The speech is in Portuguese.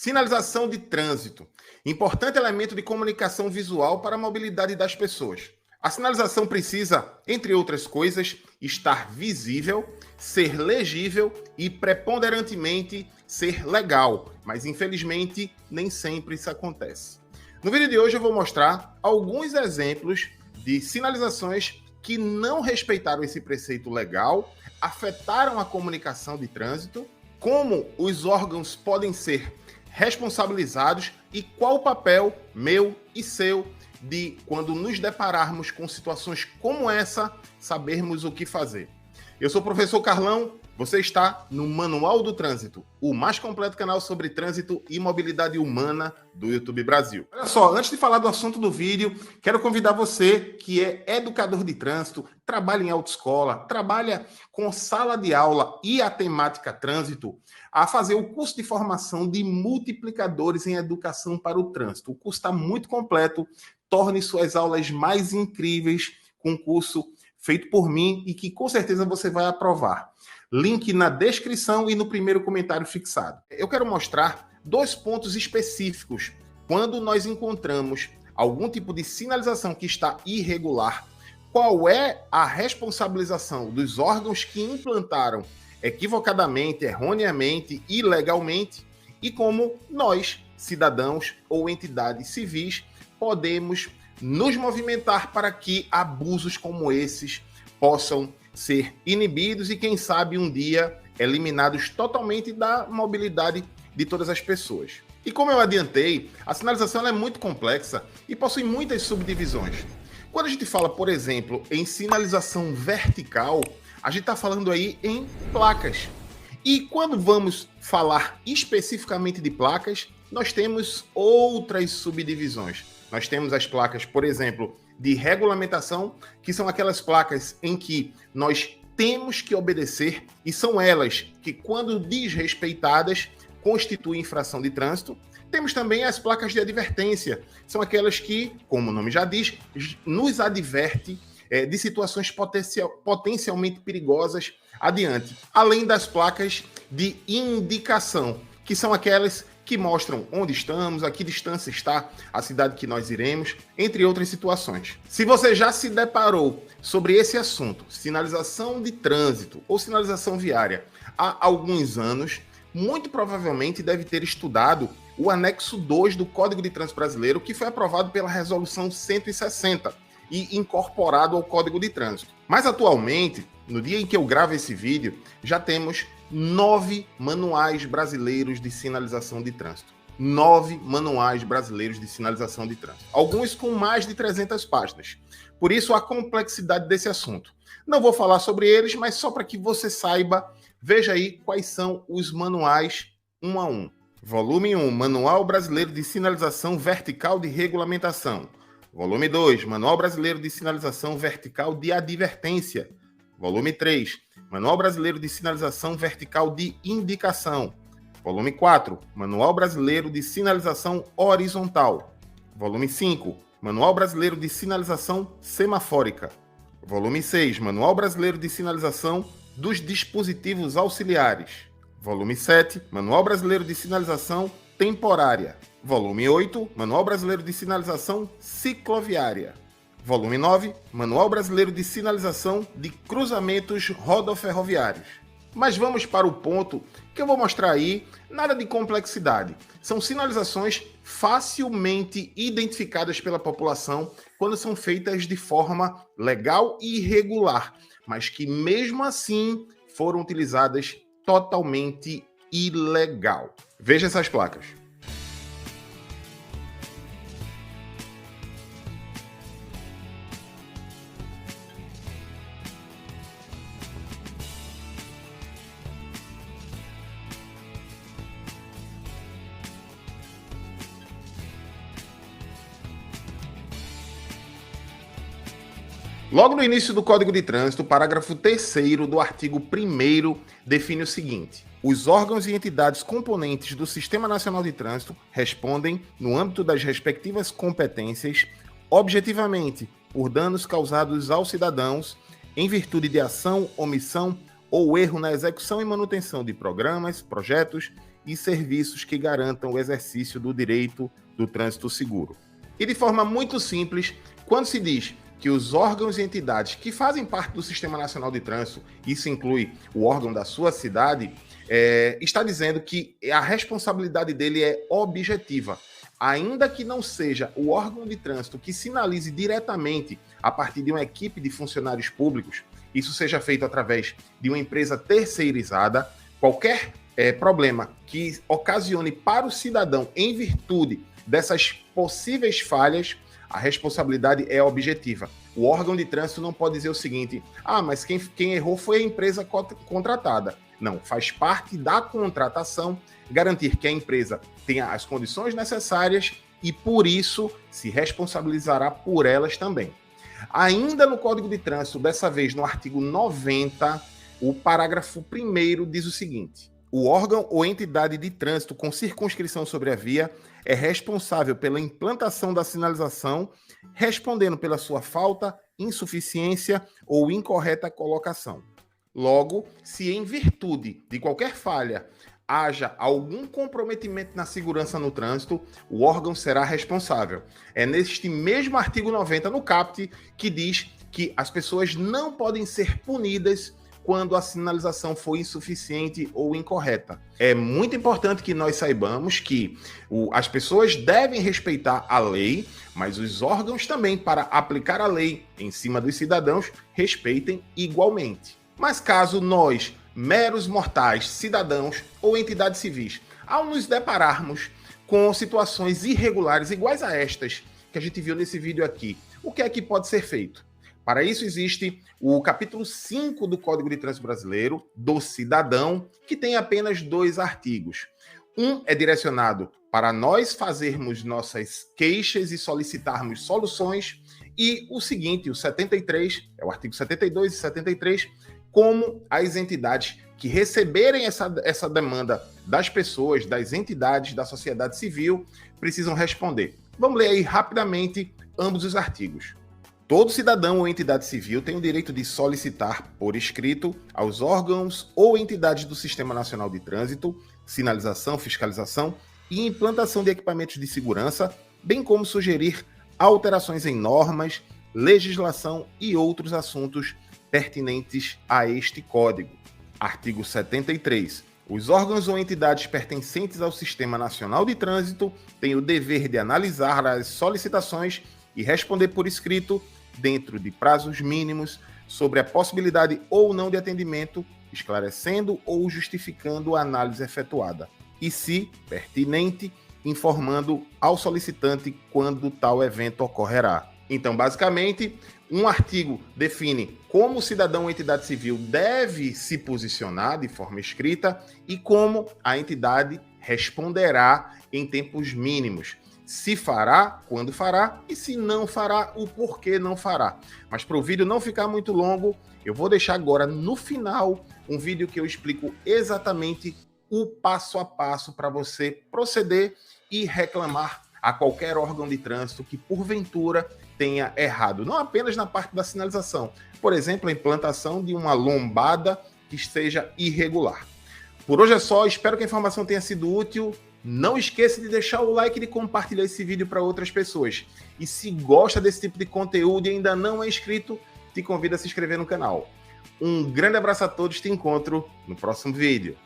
Sinalização de trânsito. Importante elemento de comunicação visual para a mobilidade das pessoas. A sinalização precisa, entre outras coisas, estar visível, ser legível e, preponderantemente, ser legal. Mas, infelizmente, nem sempre isso acontece. No vídeo de hoje eu vou mostrar alguns exemplos de sinalizações que não respeitaram esse preceito legal, afetaram a comunicação de trânsito, como os órgãos podem ser responsabilizados e qual o papel meu e seu de, quando nos depararmos com situações como essa, sabermos o que fazer. Eu sou o professor Carlão, você está no Manual do Trânsito, o mais completo canal sobre trânsito e mobilidade humana do YouTube Brasil. Olha só, antes de falar do assunto do vídeo, quero convidar você que é educador de trânsito, trabalha em autoescola, trabalha com sala de aula e a temática trânsito, a fazer o curso de formação de multiplicadores em educação para o trânsito. O curso está muito completo, torne suas aulas mais incríveis com um curso feito por mim e que com certeza você vai aprovar. Link na descrição e no primeiro comentário fixado. Eu quero mostrar dois pontos específicos quando nós encontramos algum tipo de sinalização que está irregular. Qual é a responsabilização dos órgãos que implantaram equivocadamente, erroneamente, ilegalmente e como nós, cidadãos ou entidades civis, podemos nos movimentar para que abusos como esses possam ser inibidos e, quem sabe, um dia eliminados totalmente da mobilidade de todas as pessoas. E como eu adiantei, a sinalização é muito complexa e possui muitas subdivisões. Quando a gente fala, por exemplo, em sinalização vertical, a gente está falando aí em placas. E quando vamos falar especificamente de placas, nós temos outras subdivisões. Nós temos as placas, por exemplo, de regulamentação, que são aquelas placas em que nós temos que obedecer e são elas que, quando desrespeitadas, constituem infração de trânsito. Temos também as placas de advertência, são aquelas que, como o nome já diz, nos adverte de situações potencialmente perigosas adiante. Além das placas de indicação, que são aquelas que mostram onde estamos, a que distância está a cidade que nós iremos, entre outras situações. Se você já se deparou sobre esse assunto, sinalização de trânsito ou sinalização viária, há alguns anos, muito provavelmente deve ter estudado o anexo 2 do Código de Trânsito Brasileiro, que foi aprovado pela Resolução 160 e incorporado ao Código de Trânsito. Mas atualmente, no dia em que eu gravo esse vídeo, já temos 9 manuais brasileiros de sinalização de trânsito. 9 manuais brasileiros de sinalização de trânsito. Alguns com mais de 300 páginas. Por isso, a complexidade desse assunto. Não vou falar sobre eles, mas só para que você saiba, veja aí quais são os manuais um a um. Volume 1, Manual Brasileiro de Sinalização Vertical de Regulamentação. Volume 2, Manual Brasileiro de Sinalização Vertical de Advertência. Volume 3, Manual Brasileiro de Sinalização Vertical de Indicação. Volume 4, Manual Brasileiro de Sinalização Horizontal. Volume 5, Manual Brasileiro de Sinalização Semafórica. Volume 6, Manual Brasileiro de Sinalização dos Dispositivos Auxiliares. Volume 7, Manual Brasileiro de Sinalização Temporária. Volume 8, Manual Brasileiro de Sinalização Cicloviária. Volume 9, Manual Brasileiro de Sinalização de Cruzamentos Rodoferroviários. Mas vamos para o ponto que eu vou mostrar aí, nada de complexidade. São sinalizações facilmente identificadas pela população quando são feitas de forma legal e irregular, mas que mesmo assim foram utilizadas totalmente ilegal. Veja essas placas. Logo no início do Código de Trânsito, o parágrafo 3º do artigo 1º define o seguinte: os órgãos e entidades componentes do Sistema Nacional de Trânsito respondem, no âmbito das respectivas competências, objetivamente, por danos causados aos cidadãos em virtude de ação, omissão ou erro na execução e manutenção de programas, projetos, e serviços que garantam o exercício do direito do trânsito seguro. E de forma muito simples, quando se diz que os órgãos e entidades que fazem parte do Sistema Nacional de Trânsito, isso inclui o órgão da sua cidade, está dizendo que a responsabilidade dele é objetiva. Ainda que não seja o órgão de trânsito que sinalize diretamente a partir de uma equipe de funcionários públicos, isso seja feito através de uma empresa terceirizada, qualquer problema que ocasione para o cidadão em virtude dessas possíveis falhas, a responsabilidade é objetiva. O órgão de trânsito não pode dizer o seguinte: mas quem errou foi a empresa contratada. Não, faz parte da contratação garantir que a empresa tenha as condições necessárias e, por isso, se responsabilizará por elas também. Ainda no Código de Trânsito, dessa vez no artigo 90, o parágrafo 1º diz o seguinte: o órgão ou entidade de trânsito com circunscrição sobre a via é responsável pela implantação da sinalização, respondendo pela sua falta, insuficiência ou incorreta colocação. Logo, se em virtude de qualquer falha haja algum comprometimento na segurança no trânsito, o órgão será responsável. É neste mesmo artigo 90, no caput, que diz que as pessoas não podem ser punidas quando a sinalização for insuficiente ou incorreta. É muito importante que nós saibamos que as pessoas devem respeitar a lei, mas os órgãos também, para aplicar a lei em cima dos cidadãos, respeitem igualmente. Mas caso nós, meros mortais, cidadãos ou entidades civis, ao nos depararmos com situações irregulares iguais a estas que a gente viu nesse vídeo aqui, o que é que pode ser feito? Para isso existe o capítulo 5 do Código de Trânsito Brasileiro, do cidadão, que tem apenas 2 artigos. Um é direcionado para nós fazermos nossas queixas e solicitarmos soluções, e o seguinte, o 73, é o artigo 72 e 73, como as entidades que receberem essa demanda das pessoas, das entidades, da sociedade civil, precisam responder. Vamos ler aí rapidamente ambos os artigos. Todo cidadão ou entidade civil tem o direito de solicitar por escrito aos órgãos ou entidades do Sistema Nacional de Trânsito, sinalização, fiscalização e implantação de equipamentos de segurança, bem como sugerir alterações em normas, legislação e outros assuntos pertinentes a este Código. Artigo 73. Os órgãos ou entidades pertencentes ao Sistema Nacional de Trânsito têm o dever de analisar as solicitações e responder por escrito, dentro de prazos mínimos, sobre a possibilidade ou não de atendimento, esclarecendo ou justificando a análise efetuada, e, se pertinente, informando ao solicitante quando tal evento ocorrerá. Então, basicamente, um artigo define como o cidadão ou entidade civil deve se posicionar de forma escrita e como a entidade responderá em tempos mínimos. Se fará, quando fará, e se não fará, o porquê não fará. Mas para o vídeo não ficar muito longo, eu vou deixar agora no final um vídeo que eu explico exatamente o passo a passo para você proceder e reclamar a qualquer órgão de trânsito que porventura tenha errado. Não apenas na parte da sinalização. Por exemplo, a implantação de uma lombada que esteja irregular. Por hoje é só, espero que a informação tenha sido útil. Não esqueça de deixar o like e de compartilhar esse vídeo para outras pessoas. E se gosta desse tipo de conteúdo e ainda não é inscrito, te convido a se inscrever no canal. Um grande abraço a todos, te encontro no próximo vídeo.